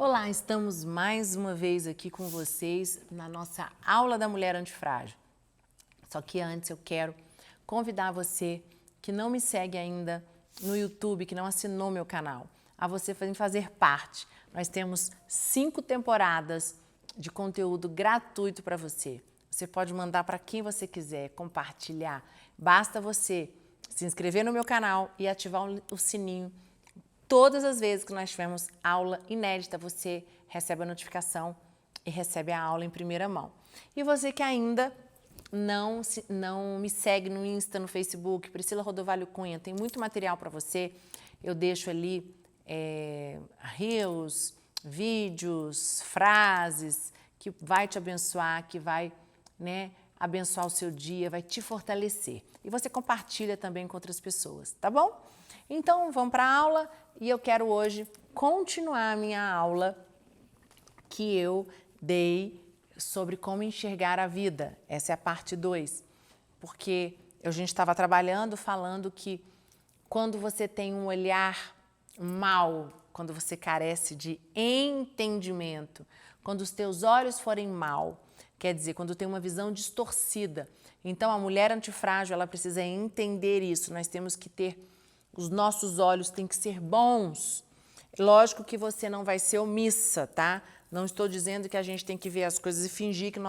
Olá, estamos mais uma vez aqui com vocês na nossa aula da Mulher Antifrágil. Só que antes eu quero convidar você que não me segue ainda no YouTube, que não assinou meu canal, a você fazer parte. Nós temos 5 temporadas de conteúdo gratuito para você. Você pode mandar para quem você quiser, compartilhar. Basta você se inscrever no meu canal e ativar o sininho. Todas as vezes que nós tivermos aula inédita, você recebe a notificação e recebe a aula em primeira mão. E você que ainda não me segue no Insta, no Facebook, Priscila Rodovalho Cunha, tem muito material para você. Eu deixo ali reels, vídeos, frases que vai te abençoar, que vai abençoar o seu dia, vai te fortalecer. E você compartilha também com outras pessoas, tá bom? Então, vamos para a aula e eu quero hoje continuar a minha aula que eu dei sobre como enxergar a vida. Essa é a parte 2, porque a gente estava trabalhando falando que quando você tem um olhar mau, quando você carece de entendimento, quando os teus olhos forem mau, quer dizer, quando tem uma visão distorcida. Então, a mulher antifrágil, ela precisa entender isso. Nós temos que ter, os nossos olhos têm que ser bons. Lógico que você não vai ser omissa, tá? Não estou dizendo que a gente tem que ver as coisas e fingir que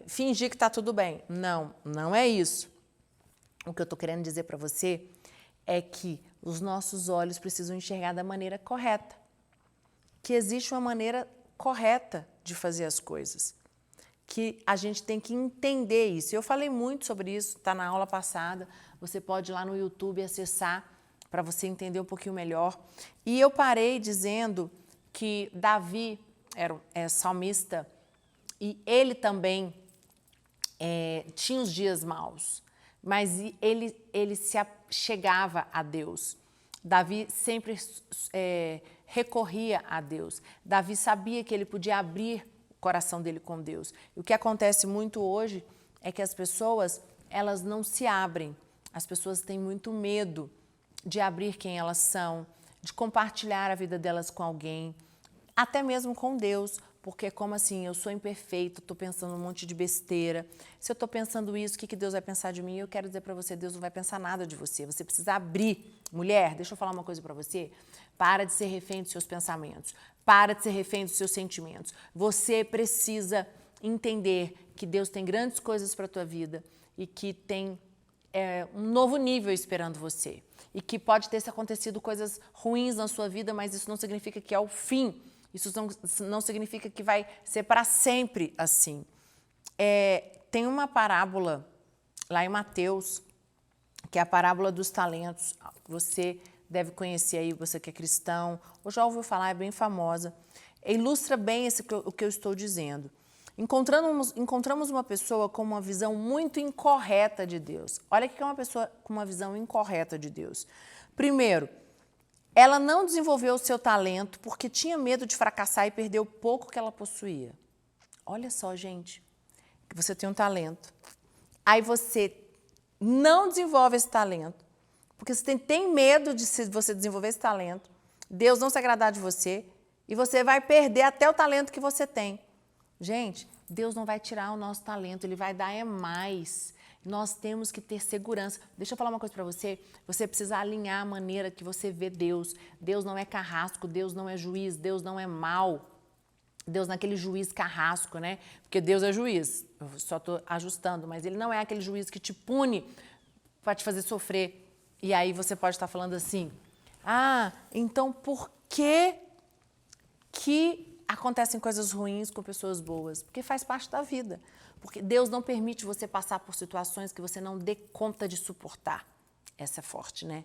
fingir que está tudo bem. Não, não é isso. O que eu estou querendo dizer para você é que os nossos olhos precisam enxergar da maneira correta. Que existe uma maneira correta de fazer as coisas. Que a gente tem que entender isso. Eu falei muito sobre isso, está na aula passada. Você pode ir lá no YouTube acessar para você entender um pouquinho melhor. E eu parei dizendo que Davi é salmista e ele também tinha os dias maus, mas ele se chegava a Deus. Davi sempre recorria a Deus. Davi sabia que ele podia abrir o coração dele com Deus. E o que acontece muito hoje é que as pessoas, elas não se abrem. As pessoas têm muito medo de abrir quem elas são, de compartilhar a vida delas com alguém, até mesmo com Deus, porque como assim, eu sou imperfeito, estou pensando um monte de besteira. Se eu estou pensando isso, o que Deus vai pensar de mim? Eu quero dizer para você, Deus não vai pensar nada de você. Você precisa abrir. Mulher, deixa eu falar uma coisa para você. Para de ser refém dos seus pensamentos. Para de ser refém dos seus sentimentos. Você precisa entender que Deus tem grandes coisas para a tua vida e que tem um novo nível esperando você. E que pode ter acontecido coisas ruins na sua vida, mas isso não significa que é o fim. Isso não significa que vai ser para sempre assim. Tem uma parábola lá em Mateus, que é a parábola dos talentos. Você deve conhecer aí, você que é cristão, ou já ouviu falar, é bem famosa. Ilustra bem o que eu estou dizendo. Encontramos uma pessoa com uma visão muito incorreta de Deus. Olha o que é uma pessoa com uma visão incorreta de Deus. Primeiro, ela não desenvolveu o seu talento porque tinha medo de fracassar e perder o pouco que ela possuía. Olha só, gente, você tem um talento. Aí você não desenvolve esse talento porque você tem medo de você desenvolver esse talento, Deus não se agradar de você e você vai perder até o talento que você tem. Gente, Deus não vai tirar o nosso talento, Ele vai dar mais. Nós temos que ter segurança. Deixa eu falar uma coisa para você. Você precisa alinhar a maneira que você vê Deus. Deus não é carrasco, Deus não é juiz, Deus não é mau. Deus não é aquele juiz carrasco, né? Porque Deus é juiz. Eu só estou ajustando, mas Ele não é aquele juiz que te pune para te fazer sofrer. E aí você pode estar falando assim, então por que acontecem coisas ruins com pessoas boas? Porque faz parte da vida. Porque Deus não permite você passar por situações que você não dê conta de suportar. Essa é forte, né?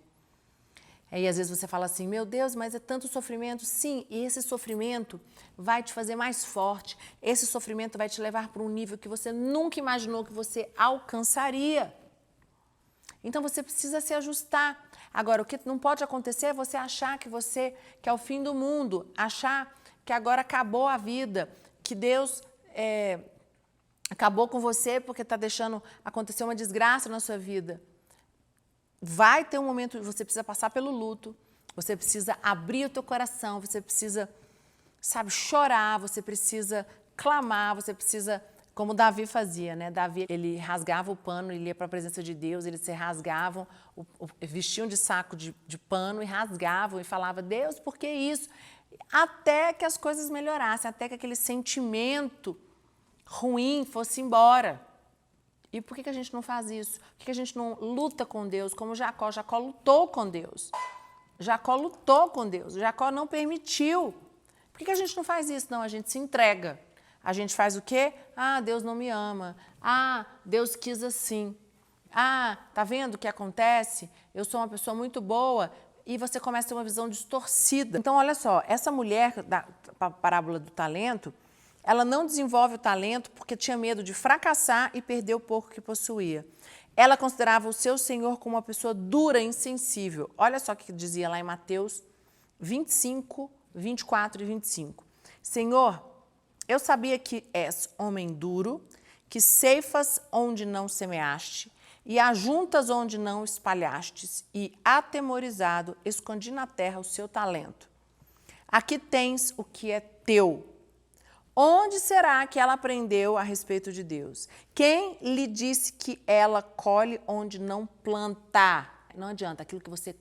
Aí às vezes você fala assim, meu Deus, mas é tanto sofrimento. Sim, e esse sofrimento vai te fazer mais forte. Esse sofrimento vai te levar para um nível que você nunca imaginou que você alcançaria. Então você precisa se ajustar. Agora, o que não pode acontecer é você achar que é o fim do mundo, achar que agora acabou a vida, que Deus acabou com você porque está deixando acontecer uma desgraça na sua vida. Vai ter um momento, você precisa passar pelo luto, você precisa abrir o teu coração, você precisa sabe, chorar, você precisa clamar, você precisa, como Davi fazia, né? Davi, ele rasgava o pano, ele ia para a presença de Deus, eles se rasgavam, vestiam de saco de pano e rasgavam e falavam, Deus, por que isso? Até que as coisas melhorassem, até que aquele sentimento ruim fosse embora. E por que a gente não faz isso? Por que a gente não luta com Deus como Jacó? Jacó lutou com Deus. Jacó lutou com Deus. Jacó não permitiu. Por que a gente não faz isso? Não, a gente se entrega. A gente faz o quê? Ah, Deus não me ama. Ah, Deus quis assim. Ah, tá vendo o que acontece? Eu sou uma pessoa muito boa. E você começa a ter uma visão distorcida. Então, olha só, essa mulher da parábola do talento, ela não desenvolve o talento porque tinha medo de fracassar e perder o pouco que possuía. Ela considerava o seu senhor como uma pessoa dura e insensível. Olha só o que dizia lá em Mateus 25, 24 e 25. Senhor, eu sabia que és homem duro, que ceifas onde não semeaste, e ajuntas onde não espalhastes, e atemorizado, escondi na terra o seu talento. Aqui tens o que é teu. Onde será que ela aprendeu a respeito de Deus? Quem lhe disse que ela colhe onde não plantar? Não adianta, aquilo que você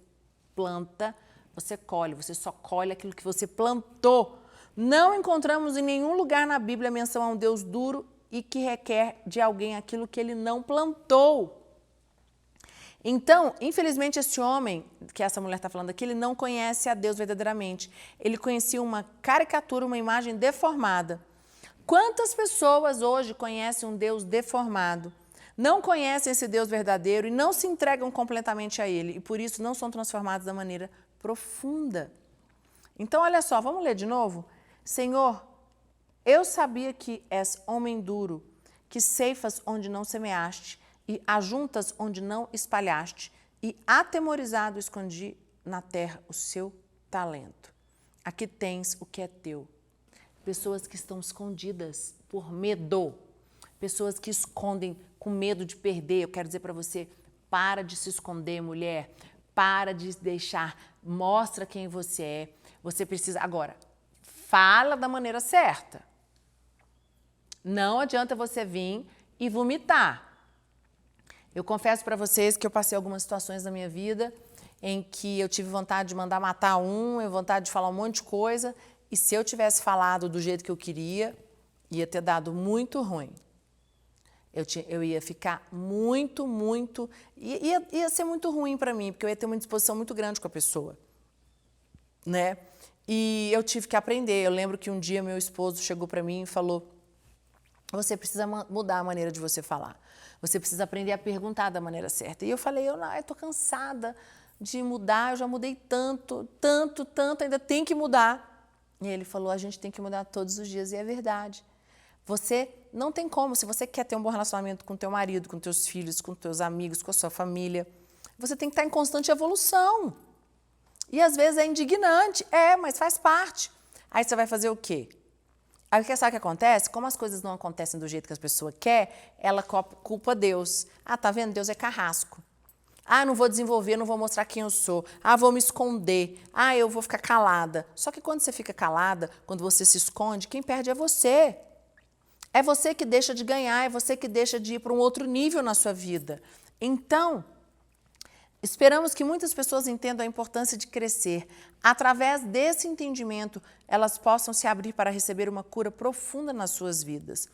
planta, você colhe, você só colhe aquilo que você plantou. Não encontramos em nenhum lugar na Bíblia menção a um Deus duro e que requer de alguém aquilo que ele não plantou. Então, infelizmente, esse homem, que essa mulher está falando aqui, ele não conhece a Deus verdadeiramente. Ele conhecia uma caricatura, uma imagem deformada. Quantas pessoas hoje conhecem um Deus deformado, não conhecem esse Deus verdadeiro e não se entregam completamente a Ele, e por isso não são transformados da maneira profunda? Então, olha só, vamos ler de novo? Senhor, eu sabia que és homem duro, que ceifas onde não semeaste, e ajuntas onde não espalhaste, e atemorizado escondi na terra o seu talento. Aqui tens o que é teu. Pessoas que estão escondidas por medo, pessoas que escondem com medo de perder. Eu quero dizer para você, para de se esconder, mulher, para de deixar, mostra quem você é. Você precisa, agora, fala da maneira certa. Não adianta você vir e vomitar. Eu confesso para vocês que eu passei algumas situações na minha vida em que eu tive vontade de mandar matar eu vontade de falar um monte de coisa, e se eu tivesse falado do jeito que eu queria, ia ter dado muito ruim. Eu ia ficar ia ser muito ruim para mim, porque eu ia ter uma disposição muito grande com a pessoa, né? E eu tive que aprender. Eu lembro que um dia meu esposo chegou para mim e falou, você precisa mudar a maneira de você falar. Você precisa aprender a perguntar da maneira certa. E eu falei, eu estou cansada de mudar, eu já mudei tanto, ainda tem que mudar. E ele falou, a gente tem que mudar todos os dias, e é verdade. Você não tem como, se você quer ter um bom relacionamento com teu marido, com teus filhos, com teus amigos, com a sua família, você tem que estar em constante evolução. E às vezes é indignante, mas faz parte. Aí você vai fazer o quê? Aí sabe o que acontece? Como as coisas não acontecem do jeito que as pessoas querem, ela culpa Deus. Ah, tá vendo? Deus é carrasco. Ah, não vou desenvolver, não vou mostrar quem eu sou. Ah, vou me esconder. Ah, eu vou ficar calada. Só que quando você fica calada, quando você se esconde, quem perde é você. É você que deixa de ganhar, é você que deixa de ir para um outro nível na sua vida. Então, esperamos que muitas pessoas entendam a importância de crescer. Através desse entendimento, elas possam se abrir para receber uma cura profunda nas suas vidas.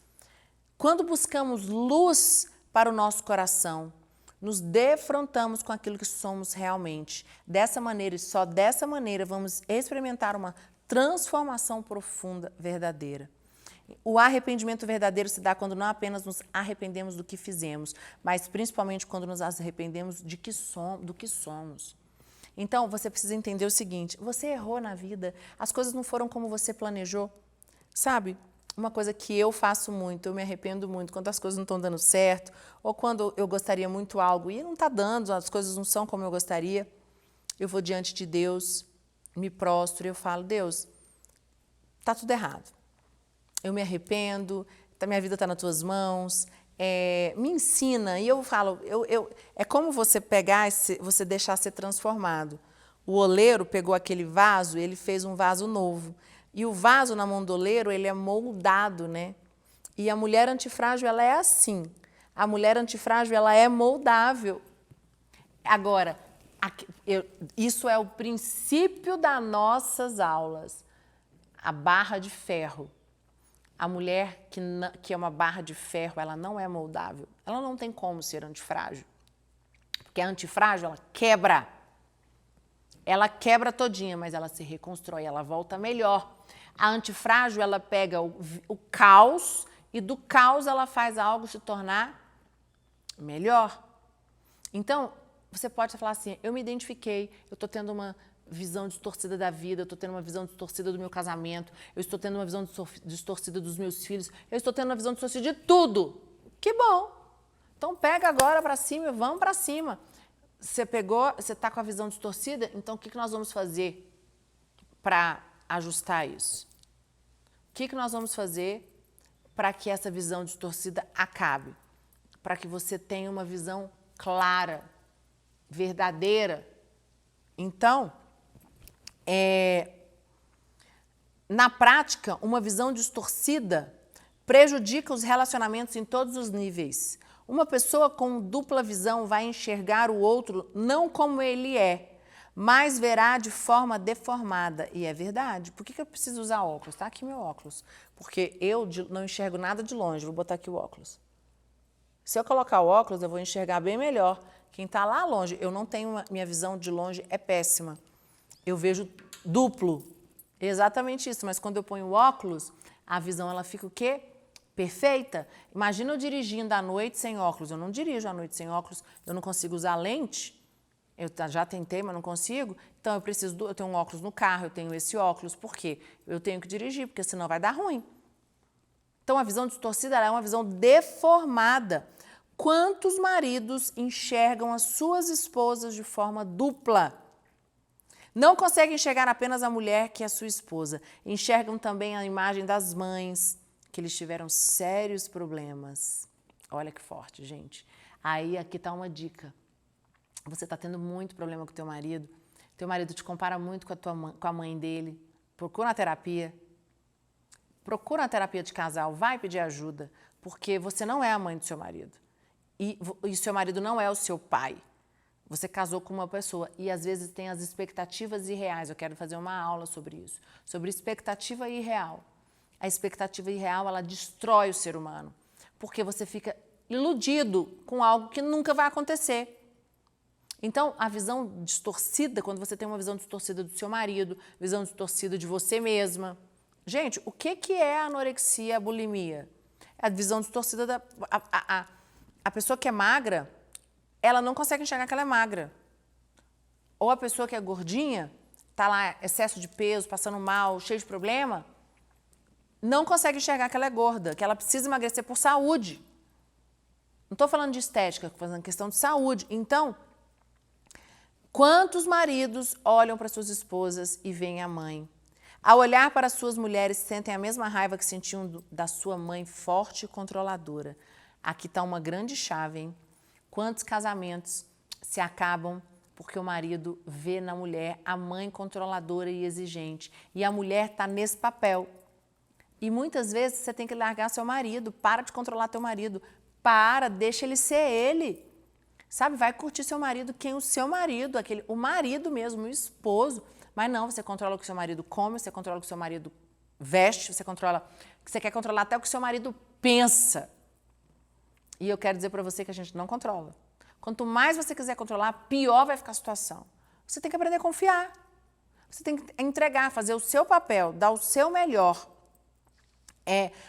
Quando buscamos luz para o nosso coração, nos defrontamos com aquilo que somos realmente. Dessa maneira, e só dessa maneira, vamos experimentar uma transformação profunda, verdadeira. O arrependimento verdadeiro se dá quando não apenas nos arrependemos do que fizemos, mas principalmente quando nos arrependemos do que somos. Então, você precisa entender o seguinte, você errou na vida, as coisas não foram como você planejou. Sabe, uma coisa que eu faço muito, eu me arrependo muito quando as coisas não estão dando certo, ou quando eu gostaria muito algo e não está dando, as coisas não são como eu gostaria, eu vou diante de Deus, me prostro e eu falo, Deus, está tudo errado. Eu me arrependo, minha vida está nas tuas mãos, me ensina. E eu falo, é como você pegar, você deixar ser transformado. O oleiro pegou aquele vaso, ele fez um vaso novo. E o vaso na mão do oleiro, ele é moldado, né? E a mulher antifrágil, ela é assim. A mulher antifrágil, ela é moldável. Agora, isso é o princípio das nossas aulas. A barra de ferro. A mulher que é uma barra de ferro, ela não é moldável. Ela não tem como ser antifrágil. Porque a antifrágil, ela quebra. Ela quebra todinha, mas ela se reconstrói, ela volta melhor. A antifrágil, ela pega o caos e do caos ela faz algo se tornar melhor. Então, você pode falar assim, eu me identifiquei, eu estou tendo uma visão distorcida da vida, eu estou tendo uma visão distorcida do meu casamento, eu estou tendo uma visão distorcida dos meus filhos, eu estou tendo uma visão distorcida de tudo. Que bom! Então pega agora para cima e vamos para cima. Você está com a visão distorcida, então o que nós vamos fazer para ajustar isso? O que nós vamos fazer para que essa visão distorcida acabe? Para que você tenha uma visão clara, verdadeira. Então, na prática, uma visão distorcida prejudica os relacionamentos em todos os níveis. Uma pessoa com dupla visão vai enxergar o outro não como ele é, mas verá de forma deformada. E é verdade. Por que eu preciso usar óculos? Está aqui meu óculos. Porque eu não enxergo nada de longe. Vou botar aqui o óculos. Se eu colocar o óculos, eu vou enxergar bem melhor. Quem está lá longe, eu não tenho minha visão de longe é péssima. Eu vejo duplo. Exatamente isso. Mas quando eu ponho o óculos, a visão ela fica o quê? Perfeita. Imagina eu dirigindo à noite sem óculos. Eu não dirijo à noite sem óculos. Eu não consigo usar lente. Eu já tentei, mas não consigo. Então eu tenho um óculos no carro, eu tenho esse óculos. Por quê? Eu tenho que dirigir, porque senão vai dar ruim. Então a visão distorcida é uma visão deformada. Quantos maridos enxergam as suas esposas de forma dupla? Não conseguem enxergar apenas a mulher que é sua esposa. Enxergam também a imagem das mães, que eles tiveram sérios problemas. Olha que forte, gente. Aí aqui está uma dica. Você está tendo muito problema com o teu marido te compara muito com a mãe dele, procura uma terapia. Procura uma terapia de casal, vai pedir ajuda, porque você não é a mãe do seu marido. E seu marido não é o seu pai. Você casou com uma pessoa e às vezes tem as expectativas irreais. Eu quero fazer uma aula sobre isso, sobre expectativa irreal. A expectativa irreal, ela destrói o ser humano, porque você fica iludido com algo que nunca vai acontecer. Então, a visão distorcida, quando você tem uma visão distorcida do seu marido, visão distorcida de você mesma. Gente, o que é a anorexia, a bulimia? É a visão distorcida da... A pessoa que é magra, ela não consegue enxergar que ela é magra. Ou a pessoa que é gordinha, tá lá, excesso de peso, passando mal, cheio de problema, não consegue enxergar que ela é gorda, que ela precisa emagrecer por saúde. Não estou falando de estética, estou falando questão de saúde. Então, quantos maridos olham para suas esposas e veem a mãe? Ao olhar para suas mulheres, sentem a mesma raiva que sentiam da sua mãe forte e controladora. Aqui está uma grande chave, hein? Quantos casamentos se acabam porque o marido vê na mulher a mãe controladora e exigente. E a mulher está nesse papel. E muitas vezes você tem que largar seu marido, para de controlar teu marido. Deixa ele ser ele. Sabe, vai curtir seu marido, o seu marido, o marido mesmo, o esposo. Mas não, você controla o que o seu marido come, você controla o que o seu marido veste, você quer controlar até o que o seu marido pensa. E eu quero dizer para você que a gente não controla. Quanto mais você quiser controlar, pior vai ficar a situação. Você tem que aprender a confiar. Você tem que entregar, fazer o seu papel, dar o seu melhor.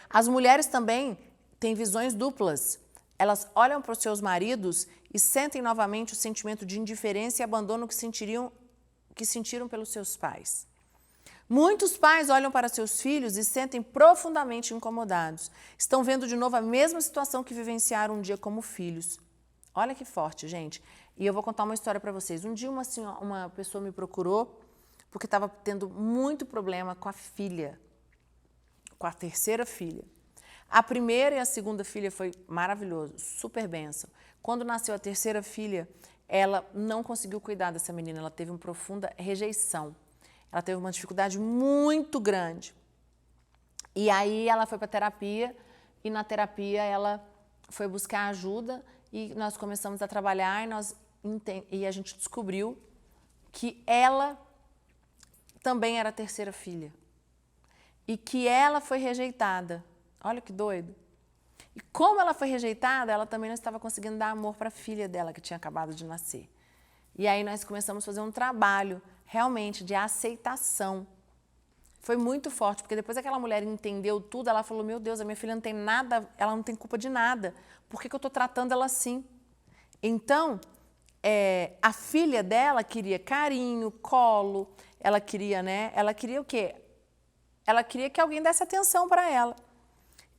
As mulheres também têm visões duplas. Elas olham para os seus maridos e sentem novamente o sentimento de indiferença e abandono que sentiram pelos seus pais. Muitos pais olham para seus filhos e sentem profundamente incomodados. Estão vendo de novo a mesma situação que vivenciaram um dia como filhos. Olha que forte, gente. E eu vou contar uma história para vocês. Um dia uma pessoa me procurou porque estava tendo muito problema com a filha, com a terceira filha. A primeira e a segunda filha foi maravilhoso, super bênção. Quando nasceu a terceira filha, ela não conseguiu cuidar dessa menina, ela teve uma profunda rejeição. Ela teve uma dificuldade muito grande. E aí ela foi para terapia e na terapia ela foi buscar ajuda e nós começamos a trabalhar e a gente descobriu que ela também era a terceira filha e que ela foi rejeitada. Olha que doido. E como ela foi rejeitada, ela também não estava conseguindo dar amor para a filha dela que tinha acabado de nascer. E aí nós começamos a fazer um trabalho realmente de aceitação. Foi muito forte, porque depois que aquela mulher entendeu tudo, ela falou, meu Deus, a minha filha não tem nada, ela não tem culpa de nada. Por que eu estou tratando ela assim? Então, a filha dela queria carinho, colo, ela queria, né? Ela queria o quê? Ela queria que alguém desse atenção para ela.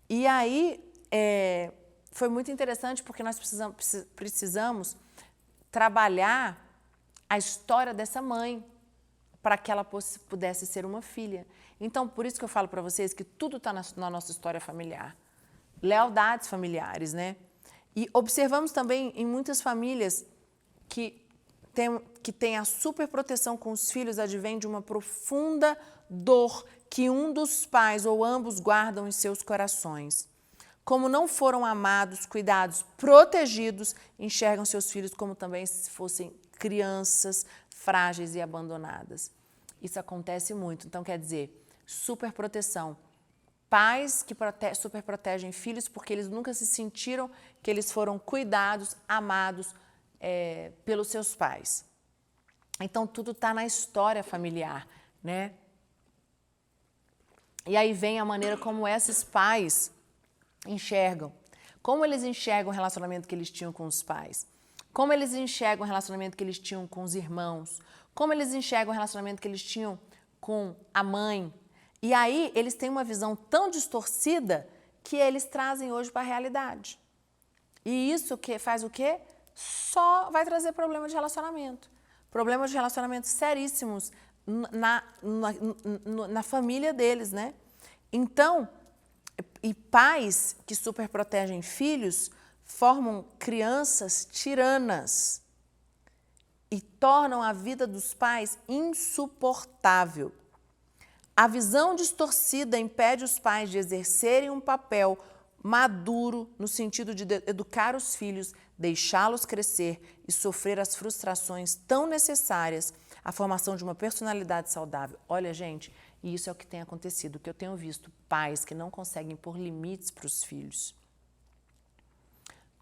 E aí, foi muito interessante, porque nós precisamos trabalhar a história dessa mãe, para que ela pudesse ser uma filha. Então, por isso que eu falo para vocês que tudo está na nossa história familiar. Lealdades familiares, né? E observamos também em muitas famílias que tem a superproteção com os filhos advém de uma profunda dor que um dos pais ou ambos guardam em seus corações. Como não foram amados, cuidados, protegidos, enxergam seus filhos como também se fossem crianças frágeis e abandonadas. Isso acontece muito. Então, quer dizer, superproteção. Pais que superprotegem filhos porque eles nunca se sentiram que eles foram cuidados, amados pelos seus pais. Então, tudo está na história familiar, né? E aí vem a maneira como esses pais enxergam. Como eles enxergam o relacionamento que eles tinham com os pais. Como eles enxergam o relacionamento que eles tinham com os irmãos. Como eles enxergam o relacionamento que eles tinham com a mãe. E aí eles têm uma visão tão distorcida que eles trazem hoje para a realidade. E isso que faz o quê? Só vai trazer problemas de relacionamento. Problemas de relacionamento seríssimos na família deles, né? Então, e pais que superprotegem filhos formam crianças tiranas e tornam a vida dos pais insuportável. A visão distorcida impede os pais de exercerem um papel maduro no sentido de educar os filhos, deixá-los crescer e sofrer as frustrações tão necessárias à formação de uma personalidade saudável. Olha, gente, e isso é o que tem acontecido, o que eu tenho visto, pais que não conseguem pôr limites para os filhos.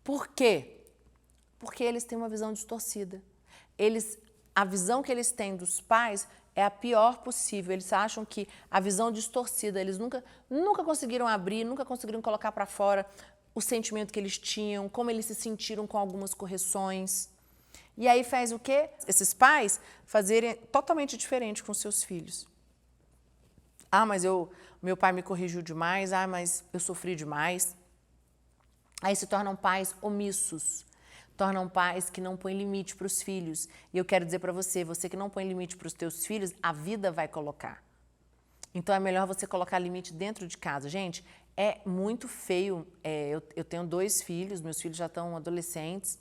Por quê? Porque eles têm uma visão distorcida. A visão que eles têm dos pais é a pior possível. Eles acham que a visão distorcida, eles nunca conseguiram abrir, nunca conseguiram colocar para fora o sentimento que eles tinham, como eles se sentiram com algumas correções. E aí faz o quê? Esses pais fazerem totalmente diferente com seus filhos. Ah, mas meu pai me corrigiu demais, ah, mas eu sofri demais. Aí se tornam pais omissos, tornam pais que não põem limite para os filhos. E eu quero dizer para você que não põe limite para os teus filhos, a vida vai colocar. Então é melhor você colocar limite dentro de casa. Gente, é muito feio. Eu tenho 2 filhos, meus filhos já estão adolescentes,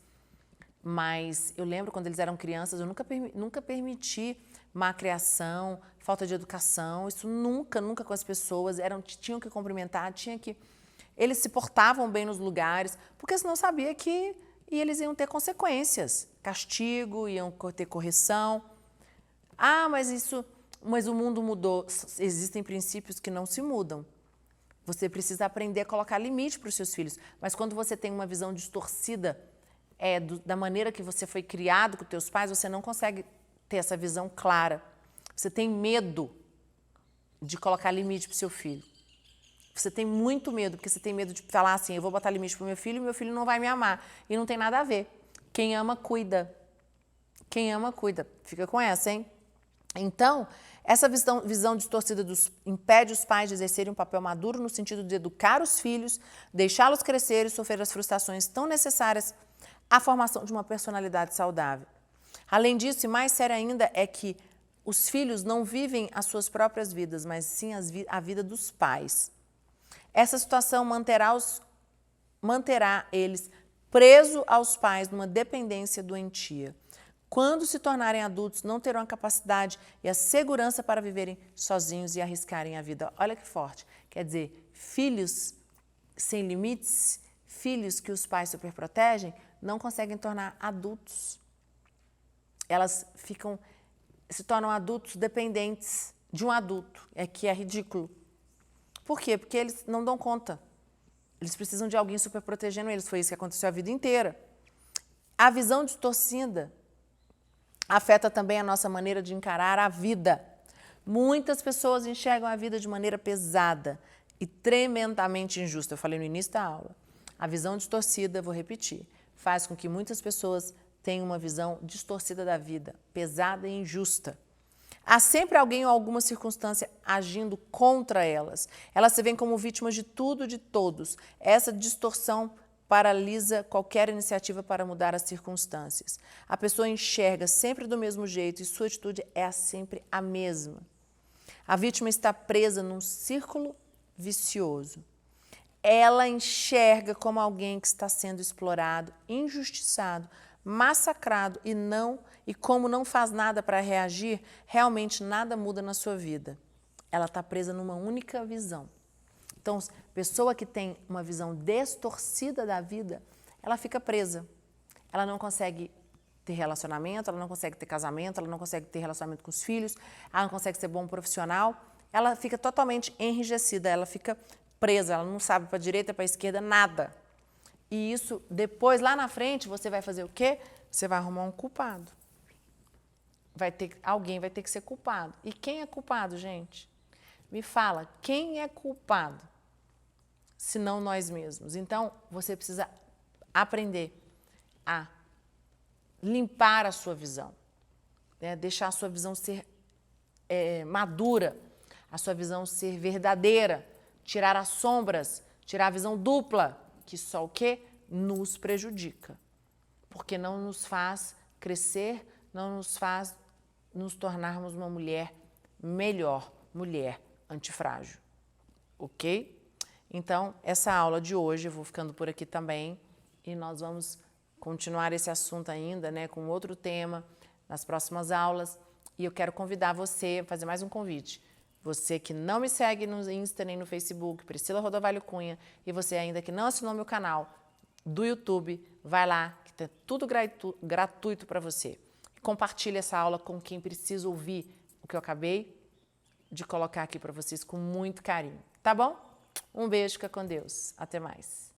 mas eu lembro quando eles eram crianças, eu nunca permiti má criação, falta de educação, isso nunca com as pessoas, tinham que cumprimentar, eles se portavam bem nos lugares, porque senão eu sabia que eles iam ter consequências, castigo, iam ter correção. Ah, mas o mundo mudou. Existem princípios que não se mudam. Você precisa aprender a colocar limite para os seus filhos, mas quando você tem uma visão distorcida da maneira que você foi criado com os teus pais, você não consegue ter essa visão clara. Você tem medo de colocar limite para o seu filho. Você tem muito medo, porque você tem medo de falar assim, eu vou botar limite para o meu filho não vai me amar. E não tem nada a ver. Quem ama, cuida. Quem ama, cuida. Fica com essa, hein? Então, essa visão distorcida impede os pais de exercerem um papel maduro no sentido de educar os filhos, deixá-los crescer e sofrer as frustrações tão necessárias à formação de uma personalidade saudável. Além disso, e mais sério ainda, é que os filhos não vivem as suas próprias vidas, mas sim a vida dos pais. Essa situação manterá eles presos aos pais numa dependência doentia. quando se tornarem adultos, não terão a capacidade e a segurança para viverem sozinhos e arriscarem a vida. Olha que forte. Quer dizer, filhos sem limites, filhos que os pais superprotegem, não conseguem tornar adultos. Elas se tornam adultos dependentes de um adulto, que é ridículo. Por quê? Porque eles não dão conta. Eles precisam de alguém super protegendo eles. Foi isso que aconteceu a vida inteira. A visão distorcida afeta também a nossa maneira de encarar a vida. Muitas pessoas enxergam a vida de maneira pesada e tremendamente injusta. Eu falei no início da aula. A visão distorcida, vou repetir, faz com que muitas pessoas tenham uma visão distorcida da vida, pesada e injusta. Há sempre alguém ou alguma circunstância agindo contra elas. Elas se veem como vítimas de tudo e de todos. Essa distorção paralisa qualquer iniciativa para mudar as circunstâncias. A pessoa enxerga sempre do mesmo jeito e sua atitude é sempre a mesma. A vítima está presa num círculo vicioso. Ela enxerga como alguém que está sendo explorado, injustiçado, massacrado e como não faz nada para reagir, realmente nada muda na sua vida. Ela está presa numa única visão. Então, pessoa que tem uma visão distorcida da vida, ela fica presa. Ela não consegue ter relacionamento, ela não consegue ter casamento, ela não consegue ter relacionamento com os filhos, ela não consegue ser bom profissional, ela fica totalmente enrijecida, ela fica presa, ela não sabe para a direita, para a esquerda, nada. E isso, depois, lá na frente, você vai fazer o quê? Você vai arrumar um culpado. Alguém vai ter que ser culpado. E quem é culpado, gente? Me fala, quem é culpado? Se não nós mesmos. Então, você precisa aprender a limpar a sua visão, né? Deixar a sua visão ser madura, a sua visão ser verdadeira, tirar as sombras, tirar a visão dupla, que só o quê? Nos prejudica. Porque não nos faz crescer, não nos faz nos tornarmos uma mulher melhor, mulher antifrágil. Ok? Então, essa aula de hoje, eu vou ficando por aqui também, e nós vamos continuar esse assunto ainda, né, com outro tema, nas próximas aulas, e eu quero convidar você, fazer mais um convite. Você que não me segue no Insta nem no Facebook, Priscila Rodovalho Cunha, e você ainda que não assinou meu canal do YouTube, vai lá, que tá tudo gratuito para você. Compartilhe essa aula com quem precisa ouvir o que eu acabei de colocar aqui para vocês com muito carinho, tá bom? Um beijo, fica com Deus. Até mais.